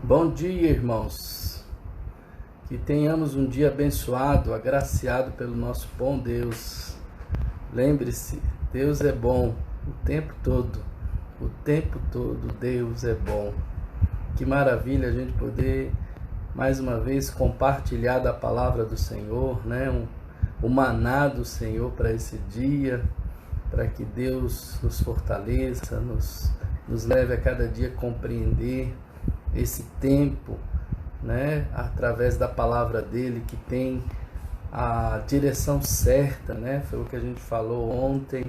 Bom dia, irmãos. Que tenhamos um dia abençoado, agraciado pelo nosso bom Deus. Lembre-se, Deus é bom o tempo todo. O tempo todo Deus é bom. Que maravilha a gente poder, mais uma vez, compartilhar da palavra do Senhor, né? O maná do Senhor para esse dia, para que Deus nos fortaleça, nos leve a cada dia a compreender esse tempo, né, através da palavra dele, que tem a direção certa, né? Foi o que a gente falou ontem,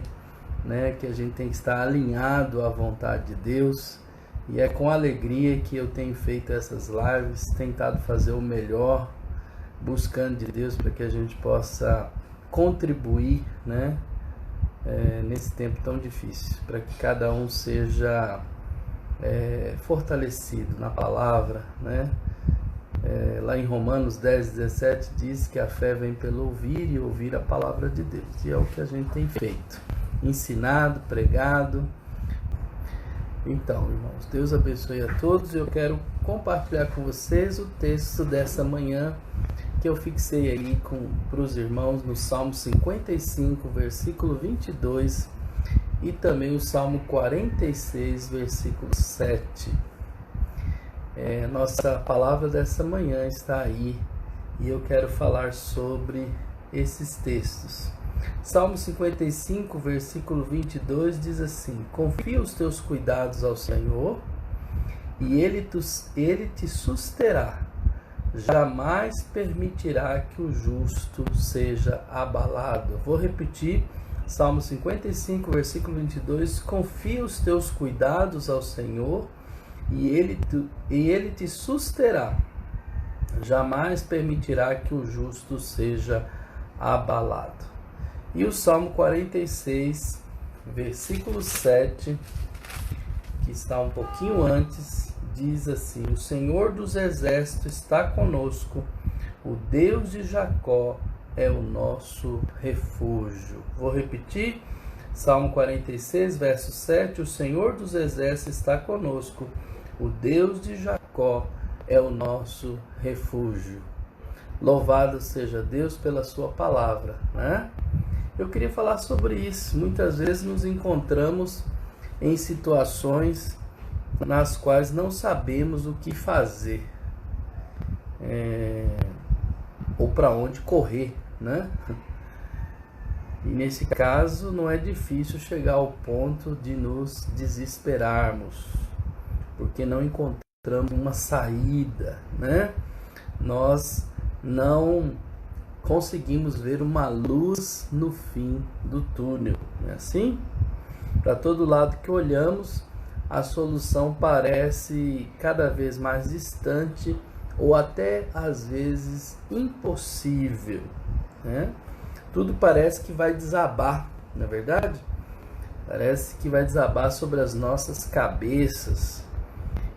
né, que a gente tem que estar alinhado à vontade de Deus, e é com alegria que eu tenho feito essas lives, tentado fazer o melhor, buscando de Deus para que a gente possa contribuir, né, nesse tempo tão difícil, para que cada um seja fortalecido na palavra, né? Lá em Romanos 10:17 diz que a fé vem pelo ouvir e ouvir a palavra de Deus, e é o que a gente tem feito, ensinado, pregado. Então, irmãos, Deus abençoe a todos. Eu quero compartilhar com vocês o texto dessa manhã que eu fixei aí para os irmãos no Salmo 55, versículo 22, e também o Salmo 46, versículo 7. Nossa palavra dessa manhã está aí, e eu quero falar sobre esses textos. Salmo 55, versículo 22 diz assim: confia os teus cuidados ao Senhor, e Ele te susterá, jamais permitirá que o justo seja abalado. Vou repetir, Salmo 55, versículo 22, confia os teus cuidados ao Senhor, e Ele te susterá, jamais permitirá que o justo seja abalado. E o Salmo 46, versículo 7, que está um pouquinho antes, diz assim: o Senhor dos exércitos está conosco, o Deus de Jacó é o nosso refúgio. Vou repetir, Salmo 46, verso 7, o Senhor dos exércitos está conosco, o Deus de Jacó é o nosso refúgio. Louvado seja Deus pela sua palavra, né? Eu queria falar sobre isso. Muitas vezes nos encontramos em situações nas quais não sabemos o que fazer, ou para onde correr, né? E nesse caso não é difícil chegar ao ponto de nos desesperarmos, porque não encontramos uma saída, né? Nós não conseguimos ver uma luz no fim do túnel, não é assim? Para todo lado que olhamos, a solução parece cada vez mais distante, ou até às vezes impossível, né? Tudo parece que vai desabar, não é verdade? Parece que vai desabar sobre as nossas cabeças.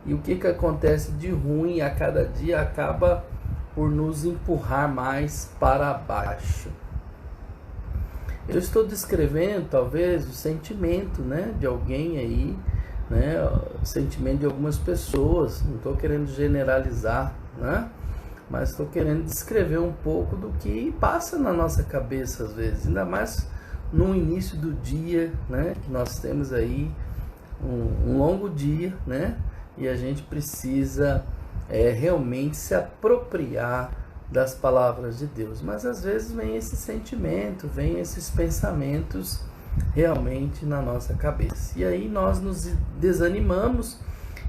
E o que acontece de ruim a cada dia acaba por nos empurrar mais para baixo. Eu estou descrevendo talvez o sentimento, né, de alguém aí, né, o sentimento de algumas pessoas. Não estou querendo generalizar, né, mas estou querendo descrever um pouco do que passa na nossa cabeça às vezes, ainda mais no início do dia, né, que nós temos aí um longo dia, né, e a gente precisa realmente se apropriar das palavras de Deus. Mas às vezes vem esse sentimento, vem esses pensamentos realmente na nossa cabeça. E aí nós nos desanimamos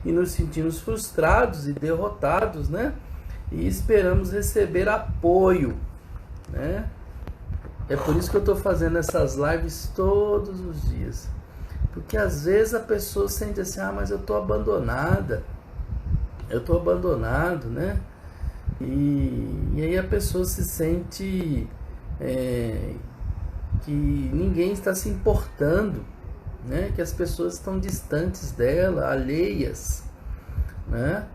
e nos sentimos frustrados e derrotados, né? E esperamos receber apoio, né? É por isso que eu estou fazendo essas lives todos os dias. Porque às vezes a pessoa sente assim: ah, mas eu estou abandonada, eu estou abandonado, né? E aí a pessoa se sente que ninguém está se importando, né? Que as pessoas estão distantes dela, alheias, né?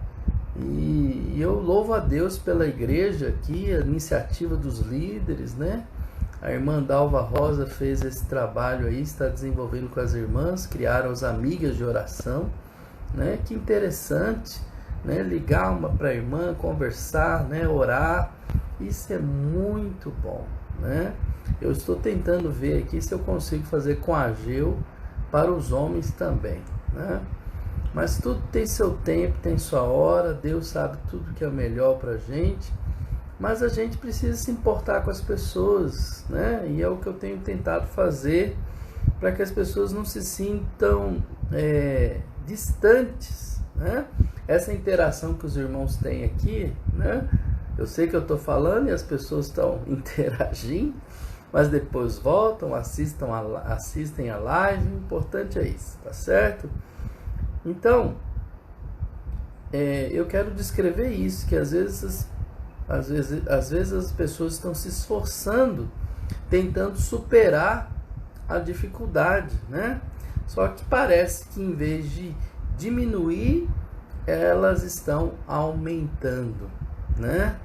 E eu louvo a Deus pela igreja aqui, a iniciativa dos líderes, né? A irmã Dalva Rosa fez esse trabalho aí, está desenvolvendo com as irmãs, criaram as amigas de oração, né? Que interessante, né? Ligar uma para a irmã, conversar, né? Orar, isso é muito bom, né? Eu estou tentando ver aqui se eu consigo fazer com Ageu para os homens também, né? Mas tudo tem seu tempo, tem sua hora, Deus sabe tudo que é o melhor para a gente, mas a gente precisa se importar com as pessoas, né? E é o que eu tenho tentado fazer para que as pessoas não se sintam distantes, né? Essa interação que os irmãos têm aqui, né? Eu sei que eu estou falando e as pessoas estão interagindo, mas depois voltam, assistem a live, o importante é isso, tá certo? Então, eu quero descrever isso, que às vezes as pessoas estão se esforçando, tentando superar a dificuldade, né? Só que parece que em vez de diminuir, elas estão aumentando, né?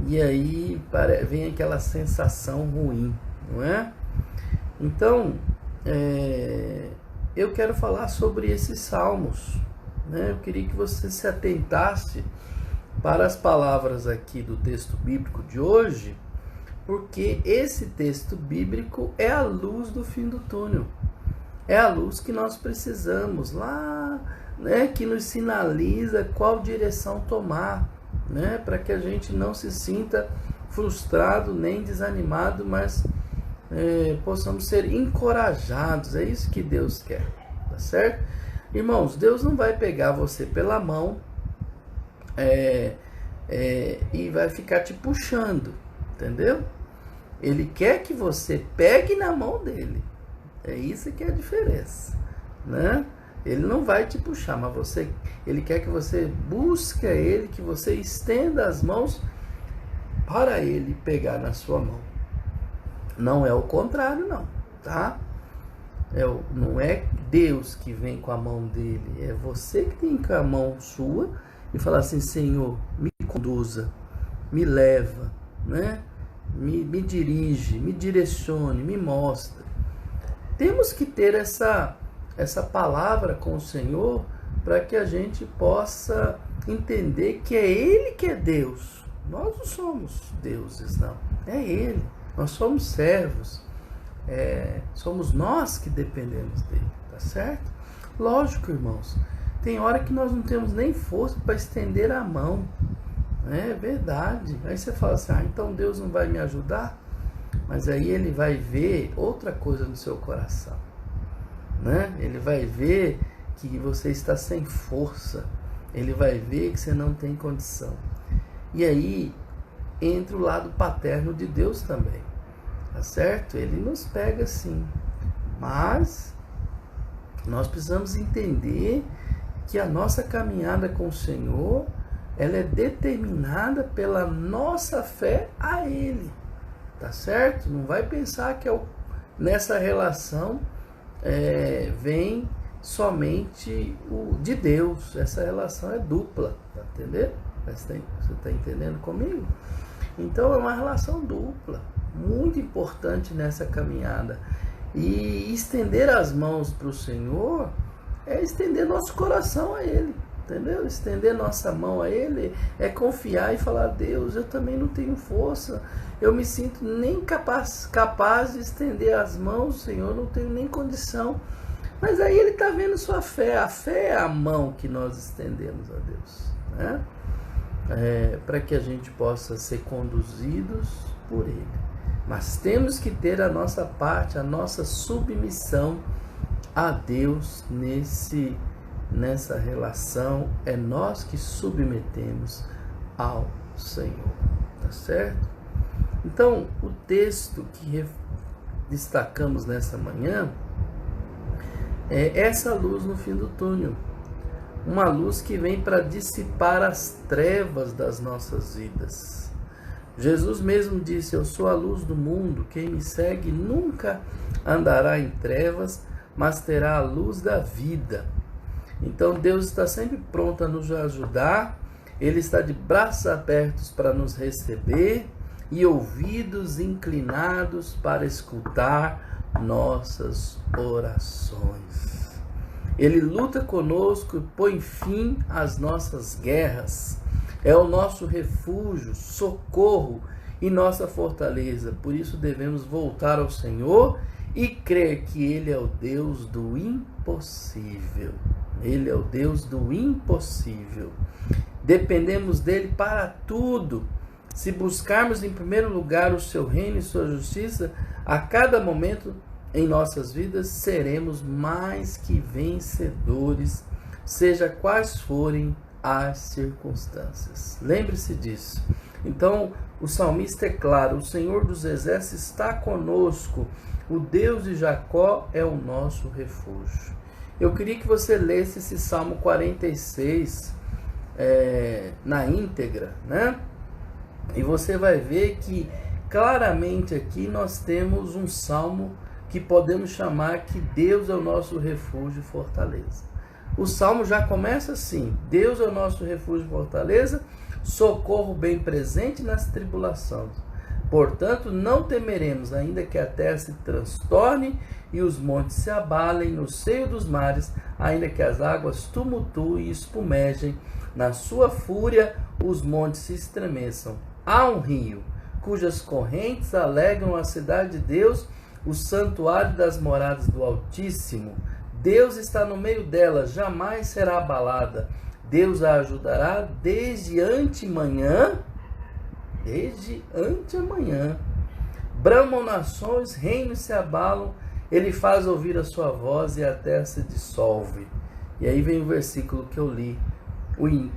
E aí vem aquela sensação ruim, não é? Então, eu quero falar sobre esses salmos, né? Eu queria que você se atentasse para as palavras aqui do texto bíblico de hoje, porque esse texto bíblico é a luz do fim do túnel. É a luz que nós precisamos lá, né? Que nos sinaliza qual direção tomar, né? Para que a gente não se sinta frustrado nem desanimado, mas possamos ser encorajados. É isso que Deus quer, tá certo? Irmãos, Deus não vai pegar você pela mão e vai ficar te puxando, entendeu? Ele quer que você pegue na mão dele. É isso que é a diferença, né? Ele não vai te puxar, mas ele quer que você busque ele, que você estenda as mãos para ele pegar na sua mão. Não é o contrário, não, tá? Não é Deus que vem com a mão dele, é você que tem com a mão sua e falar assim: Senhor, me conduza, me leva, né? Me dirige, me direcione, me mostra. Temos que ter essa palavra com o Senhor para que a gente possa entender que é Ele que é Deus. Nós não somos deuses, não. É Ele. Nós somos servos. Somos nós que dependemos dele, tá certo? Lógico, irmãos. Tem hora que nós não temos nem força para estender a mão. É verdade. Aí você fala assim: então Deus não vai me ajudar? Mas aí ele vai ver outra coisa no seu coração, né? Ele vai ver que você está sem força. Ele vai ver que você não tem condição. E aí entra o lado paterno de Deus também, tá certo? Ele nos pega sim, mas nós precisamos entender que a nossa caminhada com o Senhor, ela é determinada pela nossa fé a Ele, tá certo? Não vai pensar que nessa relação vem somente o de Deus. Essa relação é dupla, tá entendendo? Você está entendendo comigo? Então é uma relação dupla, muito importante nessa caminhada. E estender as mãos para o Senhor é estender nosso coração a Ele, entendeu? Estender nossa mão a Ele é confiar e falar: Deus, eu também não tenho força, eu me sinto nem capaz de estender as mãos, Senhor, não tenho nem condição. Mas aí Ele está vendo sua fé. A fé é a mão que nós estendemos a Deus, né? Para que a gente possa ser conduzidos por Ele. Mas temos que ter a nossa parte, a nossa submissão a Deus nessa relação. É nós que submetemos ao Senhor, tá certo? Então, o texto que destacamos nessa manhã é essa luz no fim do túnel. Uma luz que vem para dissipar as trevas das nossas vidas. Jesus mesmo disse: eu sou a luz do mundo, quem me segue nunca andará em trevas, mas terá a luz da vida. Então Deus está sempre pronto a nos ajudar, Ele está de braços abertos para nos receber e ouvidos inclinados para escutar nossas orações. Ele luta conosco e põe fim às nossas guerras. É o nosso refúgio, socorro e nossa fortaleza. Por isso devemos voltar ao Senhor e crer que Ele é o Deus do impossível. Ele é o Deus do impossível. Dependemos dele para tudo. Se buscarmos em primeiro lugar o seu reino e sua justiça, a cada momento em nossas vidas seremos mais que vencedores, seja quais forem as circunstâncias. Lembre-se disso. Então, o salmista é claro: o Senhor dos Exércitos está conosco, o Deus de Jacó é o nosso refúgio. Eu queria que você lesse esse Salmo 46 na íntegra, né? E você vai ver que claramente aqui nós temos um salmo que podemos chamar que Deus é o nosso refúgio e fortaleza. O salmo já começa assim: Deus é o nosso refúgio e fortaleza, socorro bem presente nas tribulações. Portanto, não temeremos, ainda que a terra se transtorne e os montes se abalem no seio dos mares, ainda que as águas tumultuem e espumejem, na sua fúria os montes se estremeçam. Há um rio, cujas correntes alegram a cidade de Deus, o santuário das moradas do Altíssimo. Deus está no meio dela, jamais será abalada. Deus a ajudará desde antemanhã. Bramam nações, reinos se abalam, ele faz ouvir a sua voz e a terra se dissolve. E aí vem o versículo que eu li: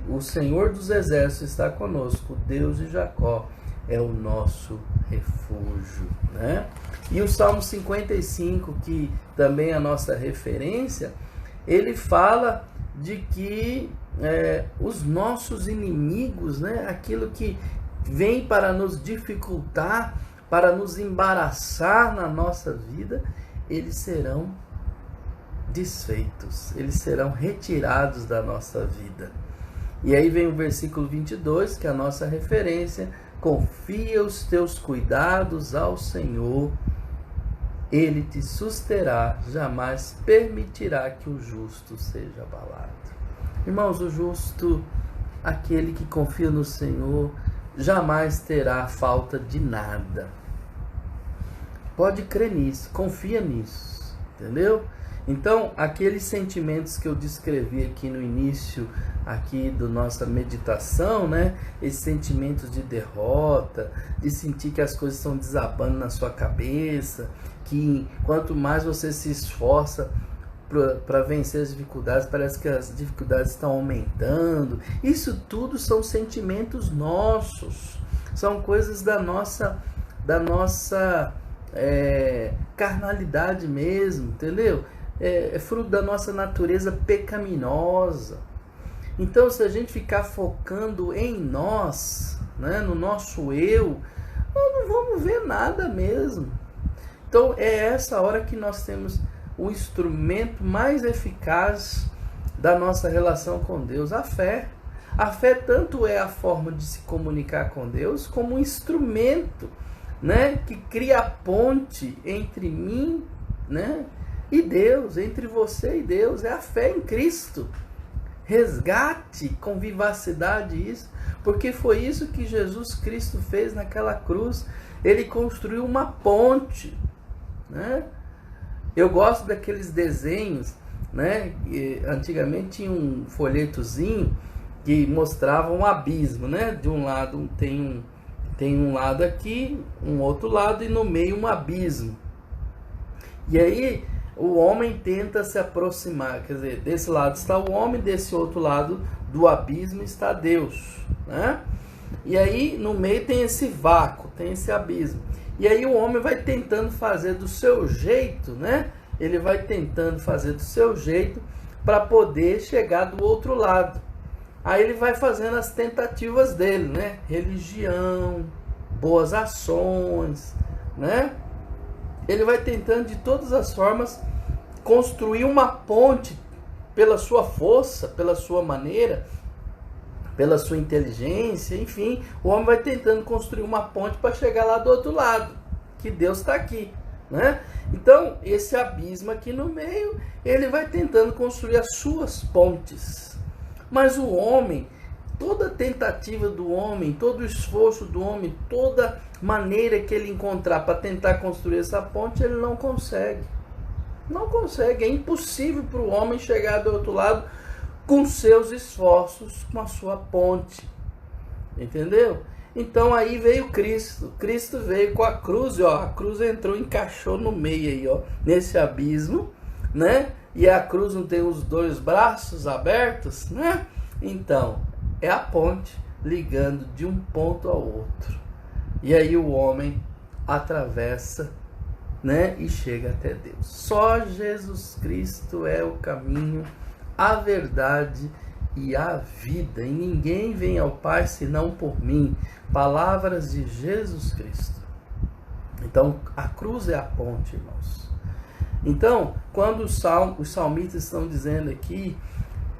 o Senhor dos Exércitos está conosco, o Deus de Jacó é o nosso refúgio, né? E o Salmo 55, que também é a nossa referência, ele fala de que os nossos inimigos, né, aquilo que vem para nos dificultar, para nos embaraçar na nossa vida, eles serão desfeitos, eles serão retirados da nossa vida. E aí vem o versículo 22, que é a nossa referência: confia os teus cuidados ao Senhor, Ele te susterá, jamais permitirá que o justo seja abalado. Irmãos, o justo, aquele que confia no Senhor, jamais terá falta de nada. Pode crer nisso, confia nisso, entendeu? Então, aqueles sentimentos que eu descrevi aqui no início aqui da nossa meditação, né? Esses sentimentos de derrota, de sentir que as coisas estão desabando na sua cabeça, que quanto mais você se esforça para vencer as dificuldades, parece que as dificuldades estão aumentando. Isso tudo são sentimentos nossos, são coisas da nossa carnalidade mesmo, entendeu? É fruto da nossa natureza pecaminosa. Então, se a gente ficar focando em nós, né, no nosso eu, nós não vamos ver nada mesmo. Então, é essa hora que nós temos o instrumento mais eficaz da nossa relação com Deus, a fé. A fé tanto é a forma de se comunicar com Deus, como um instrumento, né, que cria a ponte entre mim, né, e Deus, entre você e Deus. É a fé em Cristo. Resgate com vivacidade isso, porque foi isso que Jesus Cristo fez naquela cruz. Ele construiu uma ponte, né? Eu gosto daqueles desenhos, né? Antigamente tinha um folhetozinho que mostrava um abismo, né? De um lado tem um lado aqui, um outro lado, e no meio um abismo. E aí o homem tenta se aproximar, quer dizer, desse lado está o homem, desse outro lado do abismo está Deus, né? E aí no meio tem esse vácuo, tem esse abismo. E aí o homem vai tentando fazer do seu jeito, né? Ele vai tentando fazer do seu jeito para poder chegar do outro lado. Aí ele vai fazendo as tentativas dele, né? Religião, boas ações, né? Ele vai tentando de todas as formas construir uma ponte pela sua força, pela sua maneira, pela sua inteligência, enfim, o homem vai tentando construir uma ponte para chegar lá do outro lado, que Deus está aqui, né? Então, esse abismo aqui no meio, ele vai tentando construir as suas pontes. Mas o homem, toda tentativa do homem, todo esforço do homem, toda maneira que ele encontrar para tentar construir essa ponte, ele não consegue. Não consegue, é impossível para o homem chegar do outro lado com seus esforços, com a sua ponte. Entendeu? Então aí veio Cristo. Cristo veio com a cruz, ó, a cruz entrou, encaixou no meio aí, ó, nesse abismo, né? E a cruz não tem os dois braços abertos, né? Então, é a ponte ligando de um ponto ao outro. E aí o homem atravessa, né, e chega até Deus. Só Jesus Cristo é o caminho, a verdade e a vida. E ninguém vem ao Pai senão por mim. Palavras de Jesus Cristo. Então, a cruz é a ponte, irmãos. Então, quando os salmistas estão dizendo aqui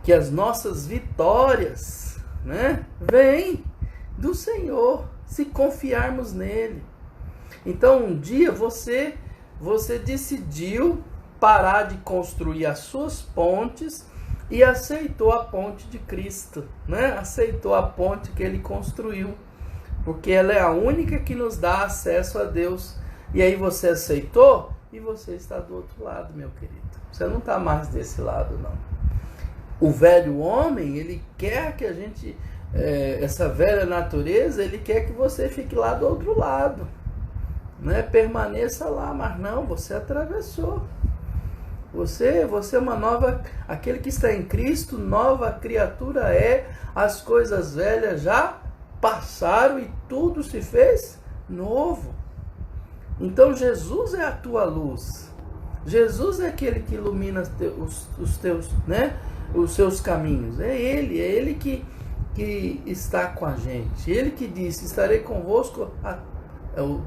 que as nossas vitórias, né, vêm do Senhor, se confiarmos nele. Então, um dia você decidiu parar de construir as suas pontes e aceitou a ponte de Cristo, né? Aceitou a ponte que ele construiu, porque ela é a única que nos dá acesso a Deus. E aí você aceitou e você está do outro lado, meu querido. Você não está mais desse lado, não. O velho homem, ele quer que a gente, essa velha natureza, ele quer que você fique lá do outro lado, né? Permaneça lá, mas não, você atravessou. Você é uma nova, aquele que está em Cristo, nova criatura é, as coisas velhas já passaram e tudo se fez novo. Então Jesus é a tua luz. Jesus é aquele que ilumina os teus, né, os seus caminhos. É ele que está com a gente. Ele que disse: estarei convosco,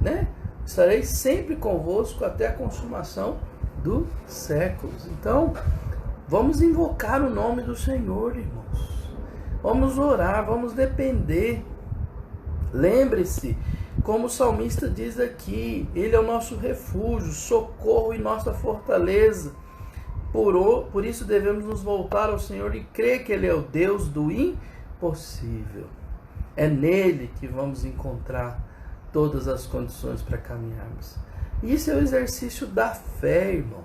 né? Estarei sempre convosco até a consumação dos séculos. Então, vamos invocar o nome do Senhor, irmãos. Vamos orar, vamos depender. Lembre-se, como o salmista diz aqui, ele é o nosso refúgio, socorro e nossa fortaleza. Por isso devemos nos voltar ao Senhor e crer que ele é o Deus do impossível. É nele que vamos encontrar todas as condições para caminharmos. Isso é o exercício da fé, irmãos.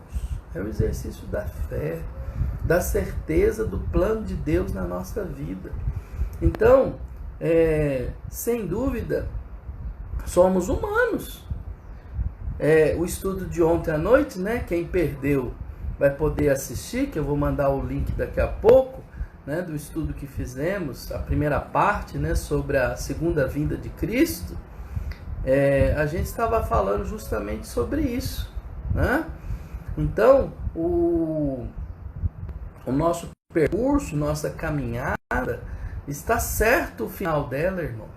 É o exercício da fé, da certeza do plano de Deus na nossa vida. Então, sem dúvida, somos humanos. O estudo de ontem à noite, né? Quem perdeu vai poder assistir, que eu vou mandar o link daqui a pouco, né? Do estudo que fizemos, a primeira parte, né? Sobre a segunda vinda de Cristo. A gente estava falando justamente sobre isso, né? Então, o nosso percurso, nossa caminhada, está certo o final dela, irmãos.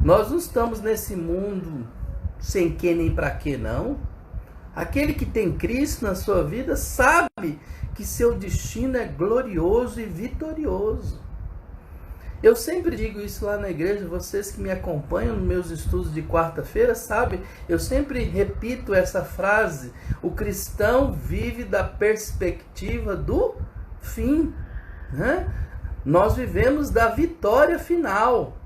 Nós não estamos nesse mundo sem que nem para que, não. Aquele que tem Cristo na sua vida sabe que seu destino é glorioso e vitorioso. Eu sempre digo isso lá na igreja, vocês que me acompanham nos meus estudos de quarta-feira sabem, eu sempre repito essa frase: o cristão vive da perspectiva do fim, né? Nós vivemos da vitória final.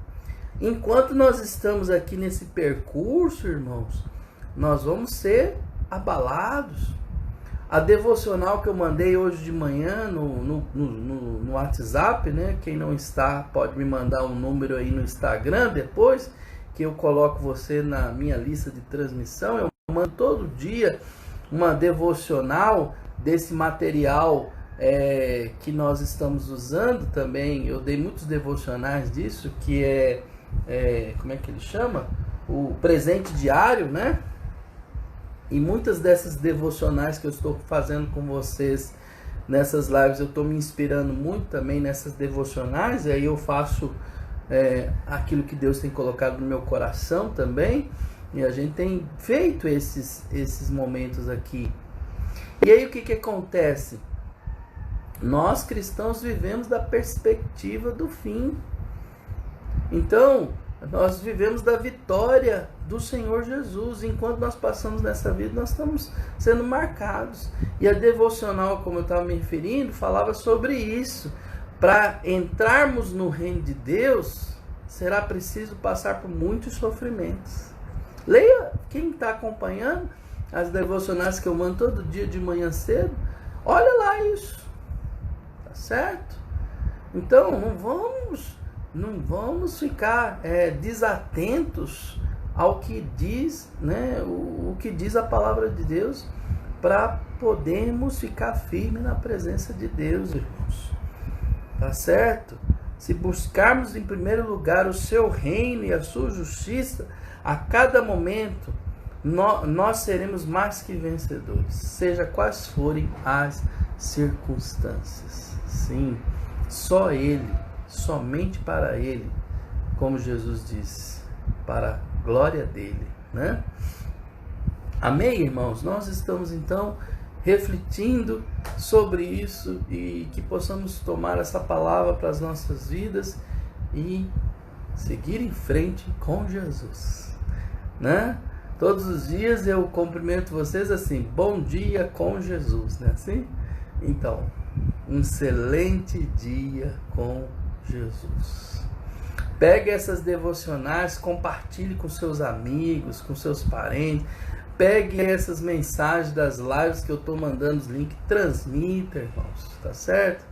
Enquanto nós estamos aqui nesse percurso, irmãos, nós vamos ser abalados. A devocional que eu mandei hoje de manhã no WhatsApp, né? Quem não está pode me mandar um número aí no Instagram depois, que eu coloco você na minha lista de transmissão. Eu mando todo dia uma devocional desse material que nós estamos usando também. Eu dei muitos devocionais disso, que como é que ele chama? O presente diário, né? E muitas dessas devocionais que eu estou fazendo com vocês nessas lives, eu estou me inspirando muito também nessas devocionais, e aí eu faço aquilo que Deus tem colocado no meu coração também, e a gente tem feito esses momentos aqui. E aí o que acontece? Nós cristãos vivemos da perspectiva do fim. Então, Nós vivemos da vitória do Senhor Jesus. Enquanto nós passamos nessa vida, nós estamos sendo marcados. E a devocional, como eu estava me referindo, falava sobre isso. Para entrarmos no reino de Deus, será preciso passar por muitos sofrimentos. Leia, quem está acompanhando as devocionais que eu mando todo dia de manhã cedo, olha lá isso. Tá certo? Então, não vamos ficar desatentos ao que diz, né, o que diz a palavra de Deus, para podermos ficar firmes na presença de Deus, irmãos. Tá certo? Se buscarmos em primeiro lugar o seu reino e a sua justiça, a cada momento nós seremos mais que vencedores, seja quais forem as circunstâncias. Sim, só Ele, somente para Ele, como Jesus disse, para a glória dele, né? Amém, irmãos? Nós estamos então refletindo sobre isso e que possamos tomar essa palavra para as nossas vidas e seguir em frente com Jesus, né? Todos os dias eu cumprimento vocês assim: bom dia com Jesus, né? Assim? Então, um excelente dia com Jesus. Pegue essas devocionais, compartilhe com seus amigos, com seus parentes. Pegue essas mensagens das lives que eu estou mandando os links, transmita, irmãos, tá certo?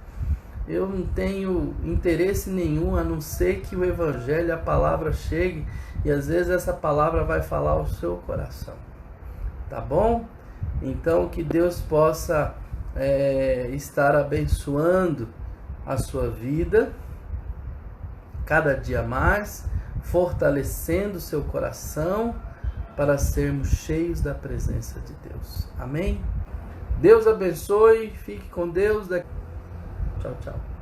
Eu não tenho interesse nenhum a não ser que o evangelho, a palavra chegue, e às vezes essa palavra vai falar ao seu coração, tá bom? Então que Deus possa estar abençoando a sua vida cada dia mais, fortalecendo o seu coração, para sermos cheios da presença de Deus. Amém? Deus abençoe, fique com Deus. Tchau, tchau.